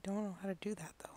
don't know how to do that though.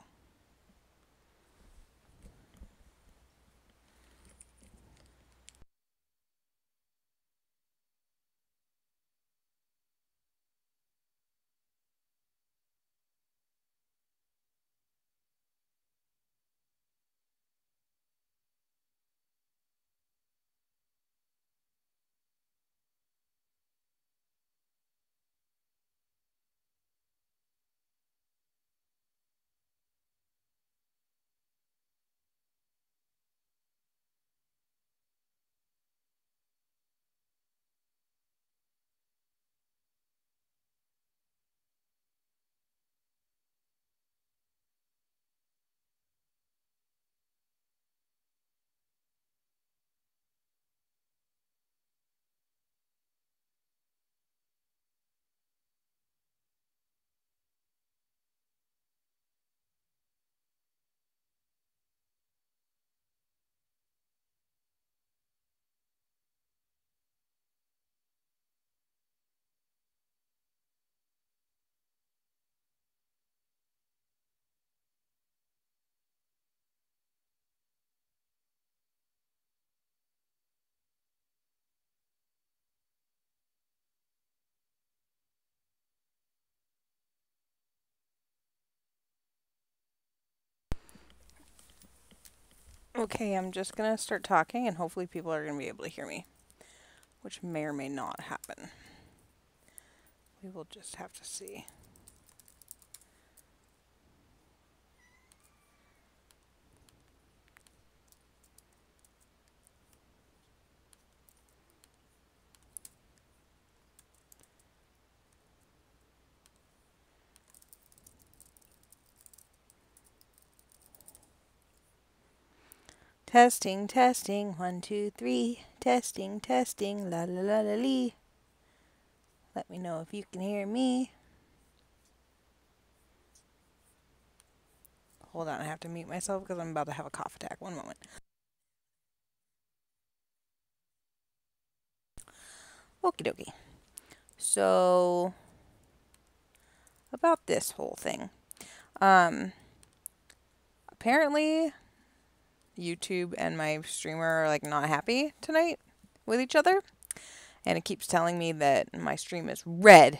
Okay, I'm just gonna start talking and hopefully people are gonna be able to hear me, which may or may not happen. We will just have to see. Testing, testing, 1, 2, 3. Testing, testing, la la la la lee. Let me know if you can hear me. Hold on, I have to mute myself because I'm about to have a cough attack. One moment. Okie dokie. So, about this whole thing. Apparently, YouTube and my streamer are like not happy tonight with each other. And it keeps telling me that my stream is red,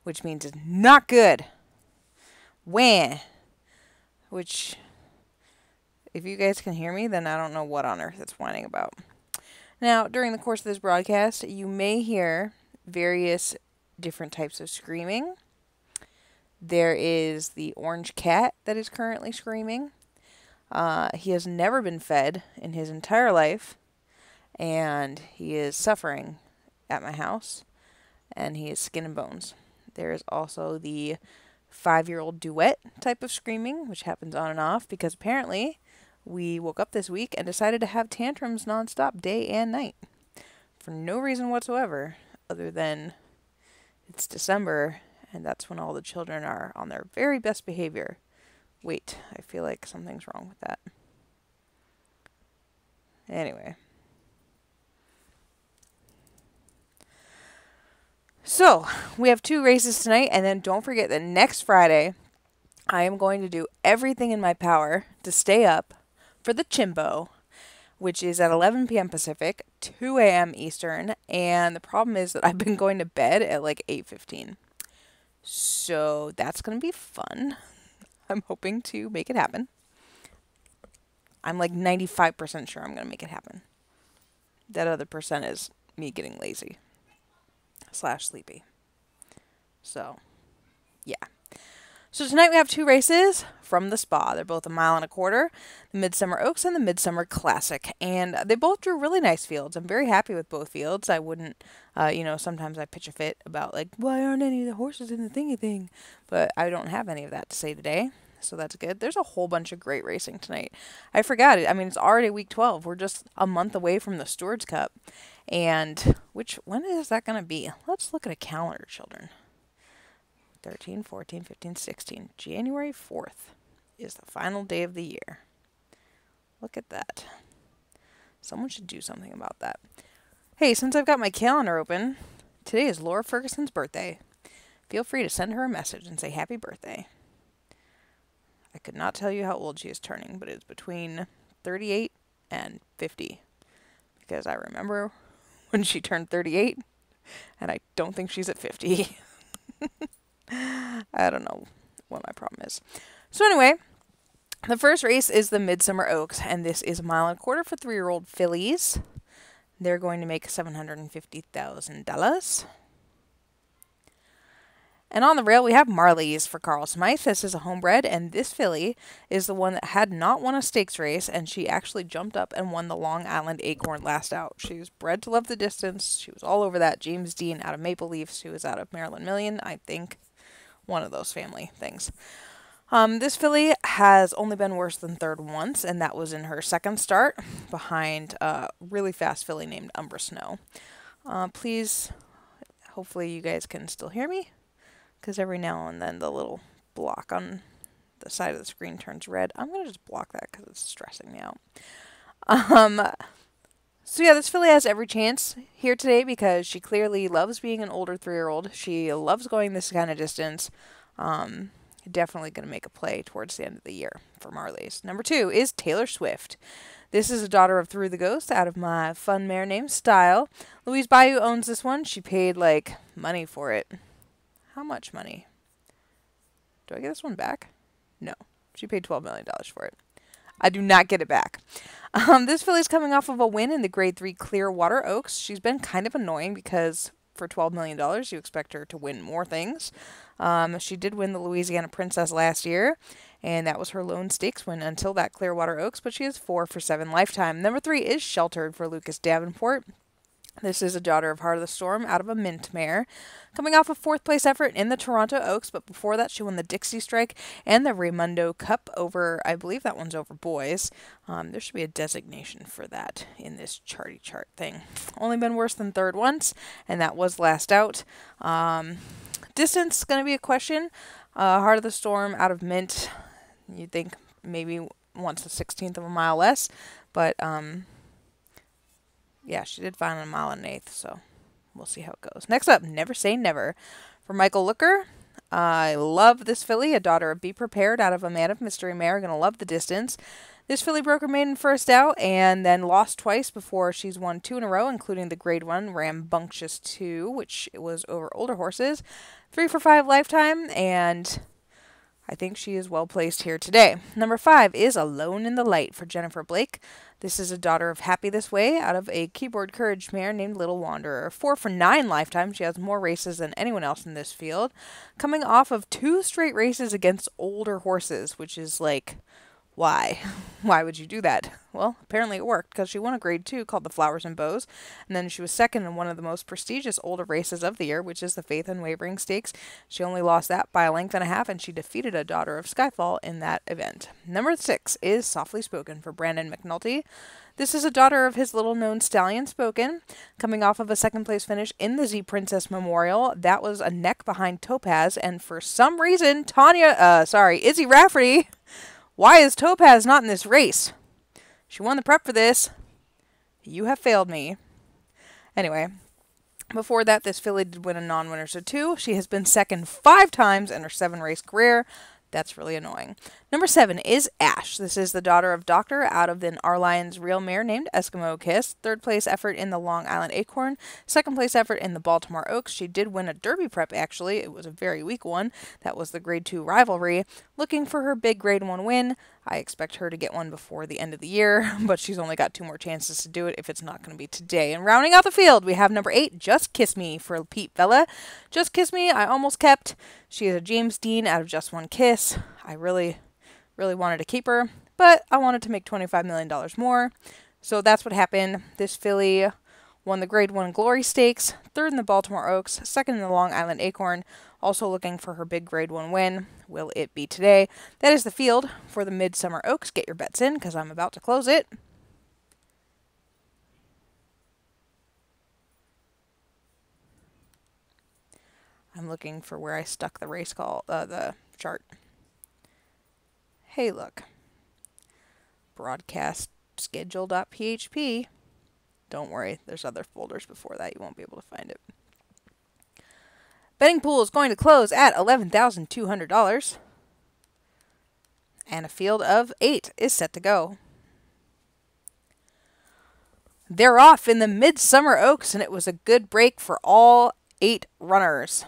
which means it's not good. Wah. Which, if you guys can hear me, then I don't know what on earth it's whining about. Now, during the course of this broadcast, you may hear various different types of screaming. There is the orange cat that is currently screaming. He has never been fed in his entire life, and he is suffering at my house, and he is skin and bones. There is also the 5-year-old duet type of screaming, which happens on and off, because apparently we woke up this week and decided to have tantrums nonstop, day and night, for no reason whatsoever, other than it's December, and that's when all the children are on their very best behavior. Wait, I feel like something's wrong with that. Anyway. So, we have 2 races tonight, and then don't forget that next Friday, I am going to do everything in my power to stay up for the Chimbo, which is at 11 p.m. Pacific, 2 a.m. Eastern, and the problem is that I've been going to bed at like 8:15. So, that's going to be fun. I'm hoping to make it happen. I'm like 95% sure I'm going to make it happen. That other percent is me getting lazy / sleepy. So, yeah. So tonight we have 2 races from the spa. They're both 1.25 miles, the Midsummer Oaks and the Midsummer Classic. And they both drew really nice fields. I'm very happy with both fields. I wouldn't, sometimes I pitch a fit about like, why aren't any of the horses in the thingy thing? But I don't have any of that to say today. So that's good. There's a whole bunch of great racing tonight. I forgot it. I mean, it's already week 12. We're just a month away from the Stewards Cup. And when is that going to be? Let's look at a calendar, children. 13, 14, 15, 16. January 4th is the final day of the year. Look at that. Someone should do something about that. Hey, since I've got my calendar open, today is Laura Ferguson's birthday. Feel free to send her a message and say happy birthday. I could not tell you how old she is turning, but it's between 38 and 50. Because I remember when she turned 38, and I don't think she's at 50. I don't know what my problem is. So anyway, the first race is the Midsummer Oaks, and this is a mile and a quarter for 3-year-old fillies. They're going to make $750,000. And on the rail, we have Marley's for Carl Smythe. This is a homebred, and this filly is the one that had not won a stakes race, and she actually jumped up and won the Long Island Acorn last out. She was bred to love the distance. She was all over that. James Dean out of Maple Leafs, who was out of Maryland Million, I think. One of those family things. This filly has only been worse than third once, and that was in her second start behind a really fast filly named Umbra Snow. Please, hopefully you guys can still hear me, because every now and then the little block on the side of the screen turns red. I'm going to just block that because it's stressing me out. So yeah, this filly has every chance here today because she clearly loves being an older 3-year-old. She loves going this kind of distance. Definitely going to make a play towards the end of the year for Marley's. Number 2 is Taylor Swift. This is a daughter of Through the Ghost out of my fun mare named Style. Louise Bayou owns this one. She paid like money for it. How much money? Do I get this one back? No. She paid $12 million for it. I do not get it back. This filly's coming off of a win in the Grade 3 Clearwater Oaks. She's been kind of annoying because for $12 million, you expect her to win more things. She did win the Louisiana Princess last year, and that was her lone stakes win until that Clearwater Oaks, but she is 4 for 7 lifetime. Number 3 is Sheltered for Lucas Davenport. This is a daughter of Heart of the Storm out of a mint mare. Coming off a 4th place effort in the Toronto Oaks, but before that she won the Dixie Strike and the Raymundo Cup over, I believe that one's over boys. There should be a designation for that in this charty chart thing. Only been worse than third once, and that was last out. Distance is going to be a question. Heart of the Storm out of mint, you'd think maybe wants a 16th of a mile less, but yeah, she did fine on a mile and an eighth, so we'll see how it goes. Next up, Never Say Never for Michael Looker. I love this filly, a daughter of Be Prepared out of a Man of Mystery mare. Going to love the distance. This filly broke her maiden first out and then lost twice before she's won 2 in a row, including the Grade 1 Rambunctious 2, which was over older horses. 3 for 5 lifetime, and I think she is well placed here today. Number 5 is Alone in the Light for Jennifer Blake. This is a daughter of Happy This Way out of a Keyboard Courage mare named Little Wanderer. 4 for 9 lifetime. She has more races than anyone else in this field. Coming off of 2 straight races against older horses, which is like, why? Why would you do that? Well, apparently it worked because she won a Grade 2 called the Flowers and Bows, and then she was second in one of the most prestigious older races of the year, which is the Faith Unwavering Stakes. She only lost that by a length and a half, and she defeated a daughter of Skyfall in that event. Number 6 is Softly Spoken for Brandon McNulty. This is a daughter of his little-known stallion Spoken, coming off of a second-place finish in the Z Princess Memorial. That was a neck behind Topaz, and for some reason, Izzy Rafferty. Why is Topaz not in this race? She won the prep for this. You have failed me. Anyway, before that, this filly did win a non-winner, so 2. She has been second 5 times in her 7-race career. That's really annoying. Number 7 is Ash. This is the daughter of Doctor out of an Arlion's real mare named Eskimo Kiss. 3rd place effort in the Long Island Acorn. 2nd place effort in the Baltimore Oaks. She did win a Derby prep, actually. It was a very weak one. That was the Grade 2 rivalry. Looking for her big Grade 1 win. I expect her to get one before the end of the year, but she's only got 2 more chances to do it if it's not going to be today. And rounding out the field, we have number 8, Just Kiss Me for Pete Vella. Just Kiss Me, I almost kept. She is a James Dean out of Just One Kiss. I really wanted to keep her, but I wanted to make $25 million more. So that's what happened. This filly won the Grade 1 Glory Stakes, 3rd in the Baltimore Oaks, 2nd in the Long Island Acorn. Also looking for her big Grade 1 win. Will it be today? That is the field for the Midsummer Oaks. Get your bets in because I'm about to close it. I'm looking for where I stuck the race call, the chart. Hey, look. Broadcast schedule.php. Don't worry, there's other folders before that. You won't be able to find it. Betting pool is going to close at $11,200. and a field of 8 is set to go. They're off in the Midsummer Oaks, and it was a good break for all 8 runners.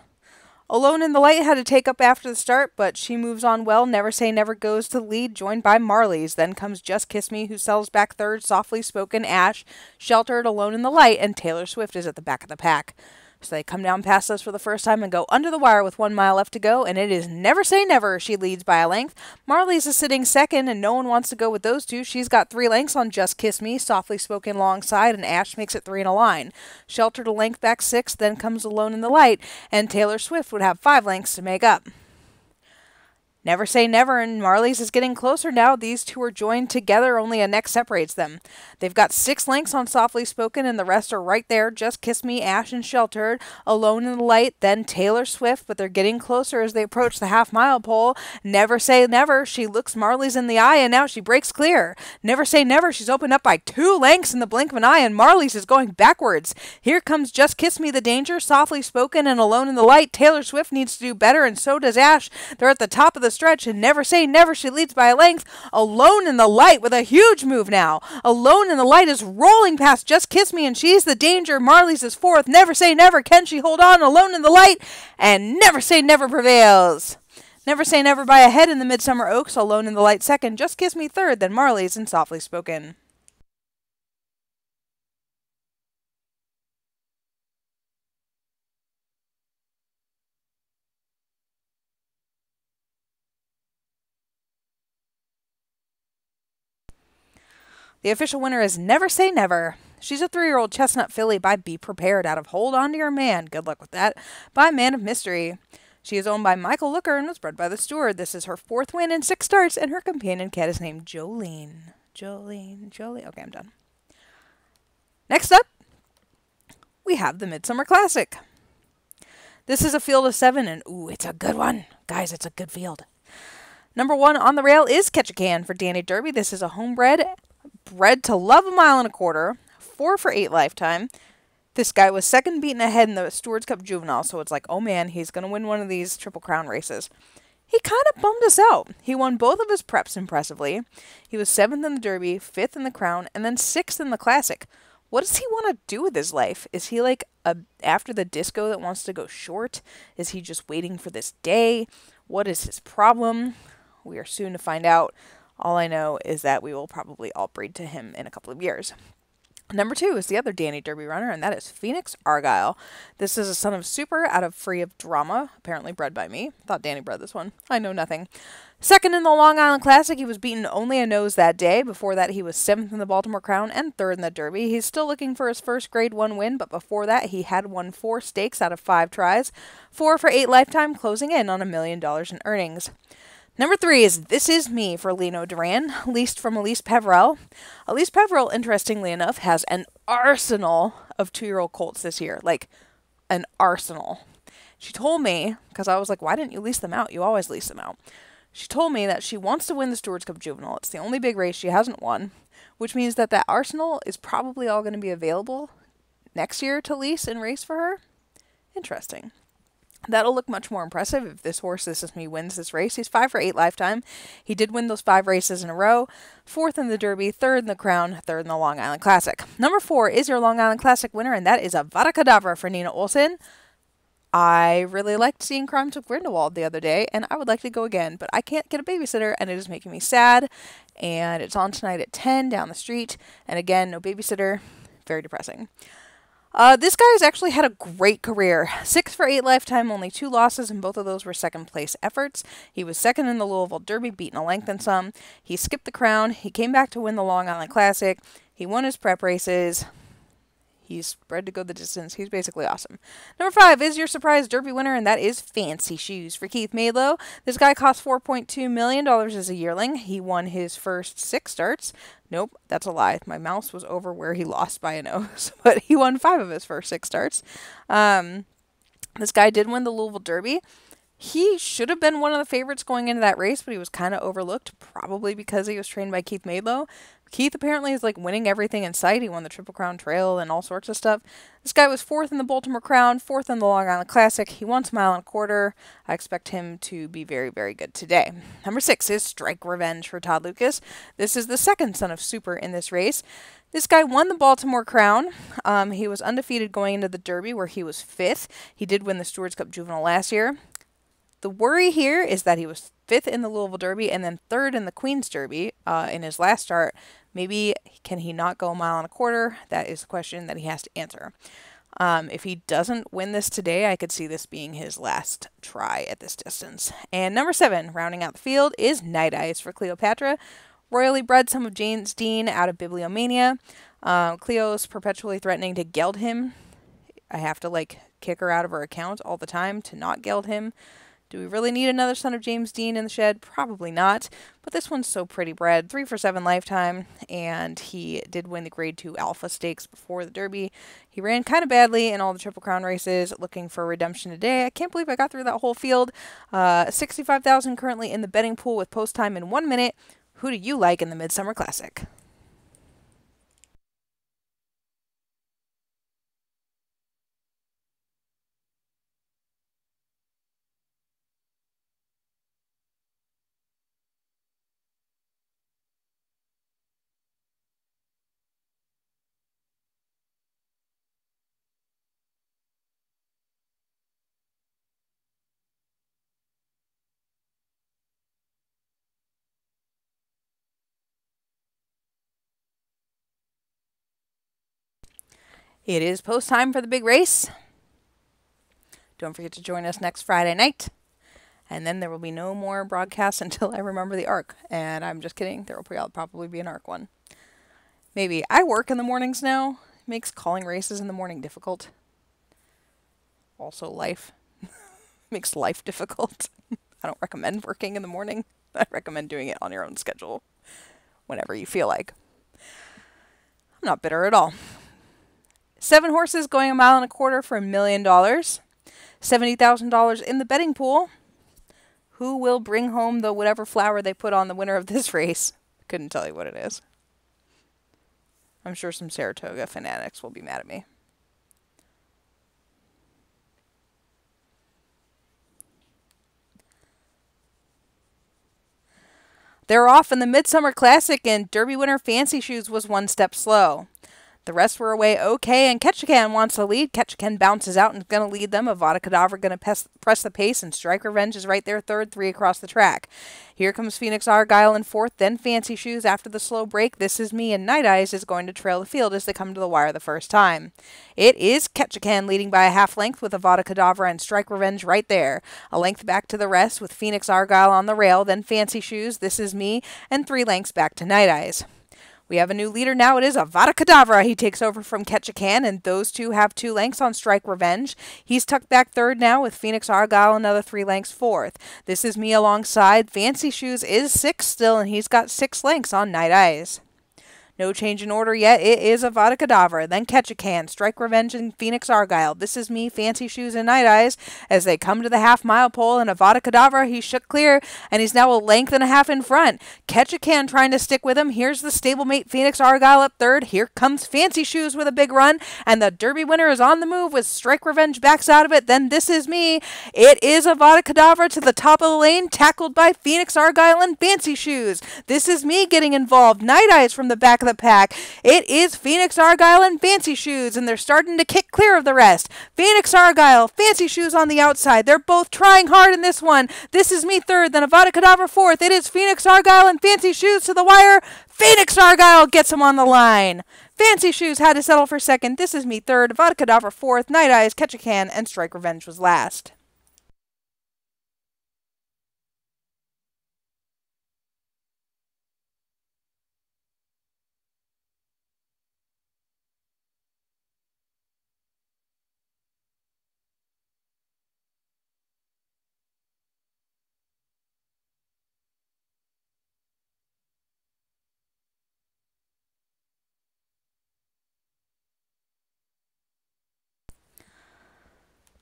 Alone in the Light had to take up after the start, but she moves on well. Never Say Never goes to the lead, joined by Marley's. Then comes Just Kiss Me, who settles back third. Softly Spoken, Ash, Sheltered, Alone in the Light, and Taylor Swift is at the back of the pack. So they come down past us for the first time and go under the wire with 1 mile left to go, and it is Never Say Never. She leads by a length. Marley's is sitting second, and no one wants to go with those two. She's got 3 lengths on Just Kiss Me, Softly Spoken alongside, and Ash makes it 3 in a line. Sheltered a length back 6th, then comes Alone in the Light, and Taylor Swift would have 5 lengths to make up. Never Say Never and Marley's is getting closer now. These two are joined together. Only a neck separates them. They've got 6 lengths on Softly Spoken, and the rest are right there. Just Kiss Me, Ash, and Sheltered. Alone in the Light, then Taylor Swift, but they're getting closer as they approach the half-mile pole. Never Say Never. She looks Marley's in the eye, and now she breaks clear. Never Say Never. She's opened up by 2 lengths in the blink of an eye, and Marley's is going backwards. Here comes Just Kiss Me, the danger. Softly Spoken and Alone in the Light. Taylor Swift needs to do better, and so does Ash. They're at the top of the stretch, and Never Say Never, she leads by a length. Alone in the Light with a huge move now. Alone in the Light is rolling past Just Kiss Me, and she's the danger. Marley's is 4th. Never Say Never. Can she hold on? Alone in the Light, and Never Say Never prevails. Never Say Never by a head in the Midsummer Oaks. Alone in the Light 2nd. Just Kiss Me 3rd. Then Marley's and Softly Spoken. The official winner is Never Say Never. She's a 3-year-old chestnut filly by Be Prepared out of Hold On to Your Man, good luck with that, by Man of Mystery. She is owned by Michael Looker and was bred by the steward. This is her 4th win in 6 starts, and her companion cat is named Jolene. Jolene. Okay, I'm done. Next up, we have the Midsummer Classic. This is a field of 7, and ooh, it's a good one. Guys, it's a good field. Number 1 on the rail is Catch a Can for Danny Derby. This is a homebred, bred to love 1.25 miles, 4 for 8 lifetime. This guy was 2nd beaten ahead in the Stewards Cup Juvenile, so it's like, oh man, he's going to win one of these Triple Crown races. He kind of bummed us out. He won both of his preps impressively. He was 7th in the Derby, 5th in the Crown, and then 6th in the Classic. What does he want to do with his life? Is he like a after the disco that wants to go short? Is he just waiting for this day? What is his problem? We are soon to find out. All I know is that we will probably all breed to him in a couple of years. Number 2 is the other Danny Derby runner, and that is Phoenix Argyle. This is a son of Super out of Free of Drama, apparently bred by me. Thought Danny bred this one. I know nothing. 2nd in the Long Island Classic, he was beaten only a nose that day. Before that, he was 7th in the Baltimore Crown and 3rd in the Derby. He's still looking for his first Grade 1 win, but before that, he had won 4 stakes out of 5 tries. 4 for 8 lifetime, closing in on $1 million in earnings. Number 3 is This Is Me for Lino Duran, leased from Elise Peverell. Elise Peverell, interestingly enough, has an arsenal of 2-year-old colts this year. Like, an arsenal. She told me, because I was like, why didn't you lease them out? You always lease them out. She told me that she wants to win the Stewards Cup Juvenile. It's the only big race she hasn't won, which means that that arsenal is probably all going to be available next year to lease and race for her. Interesting. That'll look much more impressive if this horse, This Is Me, wins this race. He's 5 for 8 lifetime. He did win those 5 races in a row. 4th in the Derby, 3rd in the Crown, 3rd in the Long Island Classic. Number 4 is your Long Island Classic winner, and that is Avada Kedavra for Nina Olson. I really liked seeing Crimes of Grindelwald the other day, and I would like to go again, but I can't get a babysitter, and it is making me sad. And it's on tonight at 10 down the street. And again, no babysitter. Very depressing. This guy has actually had a great career. 6 for 8 lifetime, only 2 losses, and both of those were second place efforts. He was 2nd in the Louisville Derby, beaten a length and some. He skipped the Crown. He came back to win the Long Island Classic. He won his prep races. He's bred to go the distance. He's basically awesome. Number 5 is your surprise Derby winner, and that is Fancy Shoes for Keith Madlow. This guy cost $4.2 million as a yearling. He won his first 6 starts. Nope, that's a lie. My mouse was over where he lost by a nose, but he won 5 of his first 6 starts. This guy did win the Louisville Derby. He should have been one of the favorites going into that race, but he was kind of overlooked, probably because he was trained by Keith Maidlow. Keith apparently is like winning everything in sight. He won the Triple Crown Trail and all sorts of stuff. This guy was fourth in the Baltimore Crown, fourth in the Long Island Classic. He won a mile and a quarter. I expect him to be very, very good today. Number 6 is Strike Revenge for Todd Lucas. This is the second son of Super in this race. This guy won the Baltimore Crown. He was undefeated going into the Derby, where he was fifth. He did win the Stewards Cup Juvenile last year. The worry here is that he was fifth in the Louisville Derby and then third in the Queen's Derby in his last start. Maybe can he not go a mile and a quarter? That is a question that he has to answer. If he doesn't win this today, I could see this being his last try at this distance. And number 7, rounding out the field, is Night Eyes for Cleopatra. Royally bred son of James Dean out of Bibliomania. Cleo's perpetually threatening to geld him. I have to kick her out of her account all the time to not geld him. Do we really need another son of James Dean in the shed? Probably not. But this one's so pretty bred. 3 for 7 lifetime. And he did win the Grade 2 Alpha Stakes before the Derby. He ran kind of badly in all the Triple Crown races, looking for redemption today. I can't believe I got through that whole field. 65,000 currently in the betting pool with post time in 1 minute. Who do you like in the Midsummer Classic? It is post time for the big race. Don't forget to join us next Friday night. And then there will be no more broadcasts until I remember the ARC. And I'm just kidding. There will probably be an ARC one. Maybe. I work in the mornings now. It makes calling races in the morning difficult. Also life. Makes life difficult. I don't recommend working in the morning. I recommend doing it on your own schedule. Whenever you feel like. I'm not bitter at all. 7 horses going a mile and a quarter for $1 million. $70,000 in the betting pool. Who will bring home the whatever flower they put on the winner of this race? Couldn't tell you what it is. I'm sure some Saratoga fanatics will be mad at me. They're off in the Midsummer Classic, and Derby winner Fancy Shoes was 1 step slow. The rest were away okay, and Ketchikan wants the lead. Ketchikan bounces out and is going to lead them. Avada Kedavra going to press the pace, and Strike Revenge is right there third, 3 across the track. Here comes Phoenix Argyle in fourth, then Fancy Shoes after the slow break. This Is Me and Night Eyes is going to trail the field as they come to the wire the first time. It is Ketchikan leading by a half length with Avada Kedavra and Strike Revenge right there. A length back to the rest with Phoenix Argyle on the rail, then Fancy Shoes, This Is Me, and 3 lengths back to Night Eyes. We have a new leader now. It is Avada Kedavra. He takes over from Ketchikan, and those two have 2 lengths on Strike Revenge. He's tucked back third now with Phoenix Argyle, another 3 lengths fourth. This Is Me alongside. Fancy Shoes is 6th still, and he's got 6 lengths on Night Eyes. No change in order yet. It is Avada Kedavra, then Ketchikan, Strike Revenge, and Phoenix Argyle. This Is Me, Fancy Shoes, and Night Eyes as they come to the half-mile pole, and Avada Kedavra, he shook clear, and he's now a length and a half in front. Ketchikan trying to stick with him. Here's the stablemate Phoenix Argyle up third. Here comes Fancy Shoes with a big run, and the Derby winner is on the move with Strike Revenge backs out of it. Then This Is Me. It is Avada Kedavra to the top of the lane, tackled by Phoenix Argyle and Fancy Shoes. This Is Me getting involved. Night Eyes from the back of the pack. It is Phoenix Argyle and Fancy Shoes, and they're starting to kick clear of the rest. Phoenix Argyle, Fancy Shoes on the outside. They're both trying hard in this one. This Is Me third, then Avada Kedavra fourth. It is Phoenix Argyle and Fancy Shoes to the wire. Phoenix Argyle gets him on the line. Fancy Shoes had to settle for second. This Is Me third, Avada Kedavra fourth. Night Eyes, Ketchikan, and Strike Revenge was last.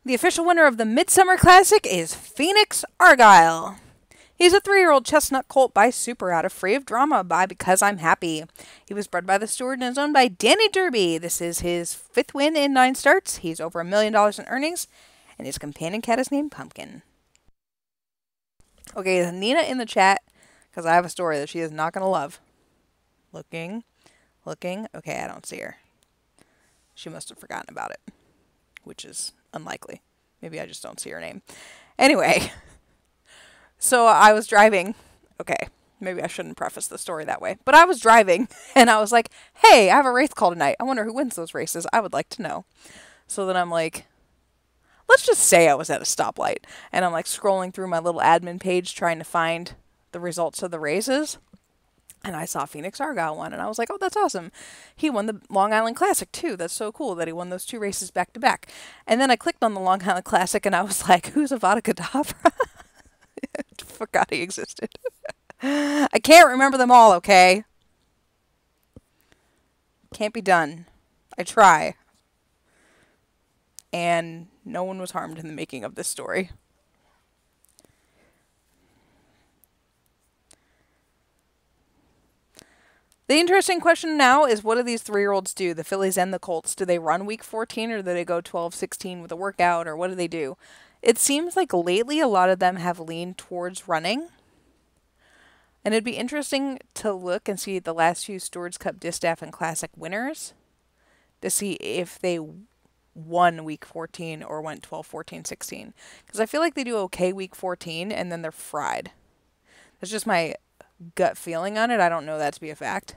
The official winner of the Midsummer Classic is Phoenix Argyle. He's a 3-year-old chestnut colt by Super out of Free of Drama by Because I'm Happy. He was bred by the steward and is owned by Danny Derby. This is his 5th win in 9 starts. He's over $1 million in earnings, and his companion cat is named Pumpkin. Okay, Nina in the chat, because I have a story that she is not going to love. Looking. Okay, I don't see her. She must have forgotten about it, which is unlikely. Maybe I just don't see her name. Anyway, so I was driving. Okay, maybe I shouldn't preface the story that way. But I was driving, and I was like, hey, I have a race call tonight. I wonder who wins those races. I would like to know. So then I'm like, let's just say I was at a stoplight. And I'm like scrolling through my little admin page trying to find the results of the races. And I saw Phoenix Argyle won, and I was like, oh, that's awesome. He won the Long Island Classic, too. That's so cool that he won those 2 races back to back. And then I clicked on the Long Island Classic, and I was like, who's Avada Kedavra? I forgot he existed. I can't remember them all, okay? Can't be done. I try. And no one was harmed in the making of this story. The interesting question now is, what do these 3-year-olds do? The fillies and the colts. Do they run week 14 or do they go 12-16 with a workout, or what do they do? It seems like lately a lot of them have leaned towards running. And it'd be interesting to look and see the last few Stewards Cup Distaff and Classic winners to see if they won week 14 or went 12, 14, 16. Because I feel like they do okay week 14 and then they're fried. That's just my gut feeling on it. I don't know that to be a fact.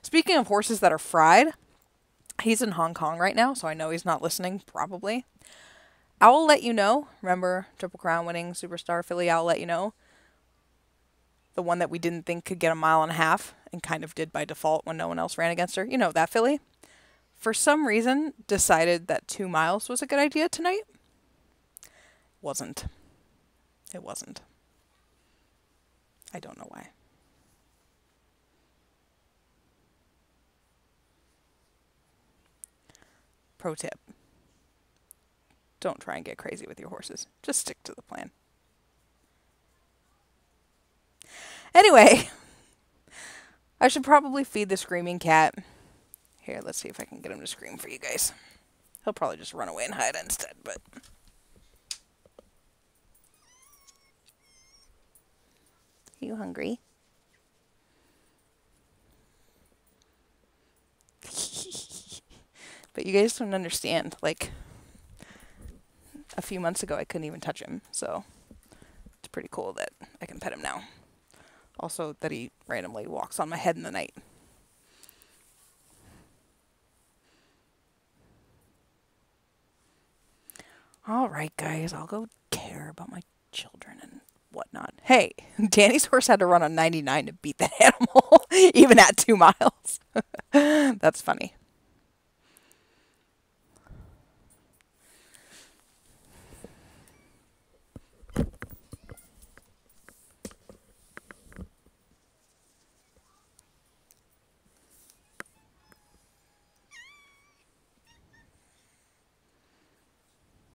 Speaking of horses that are fried, he's in Hong Kong right now, so I know he's not listening, probably. I'll let you know. Remember, Triple Crown winning Superstar filly, I'll let you know. The one that we didn't think could get 1.5 miles and kind of did by default when no one else ran against her. You know, that filly. For some reason, decided that 2 miles was a good idea tonight. Wasn't. It wasn't. I don't know why. Pro tip. Don't try and get crazy with your horses. Just stick to the plan. Anyway, I should probably feed the screaming cat. Here, let's see if I can get him to scream for you guys. He'll probably just run away and hide instead, but... Are you hungry? But you guys don't understand. Like, a few months ago, I couldn't even touch him. So, it's pretty cool that I can pet him now. Also, that he randomly walks on my head in the night. All right, guys. I'll go care about my children and whatnot. Hey, Danny's horse had to run on 99 to beat that animal, even at 2 miles. That's funny.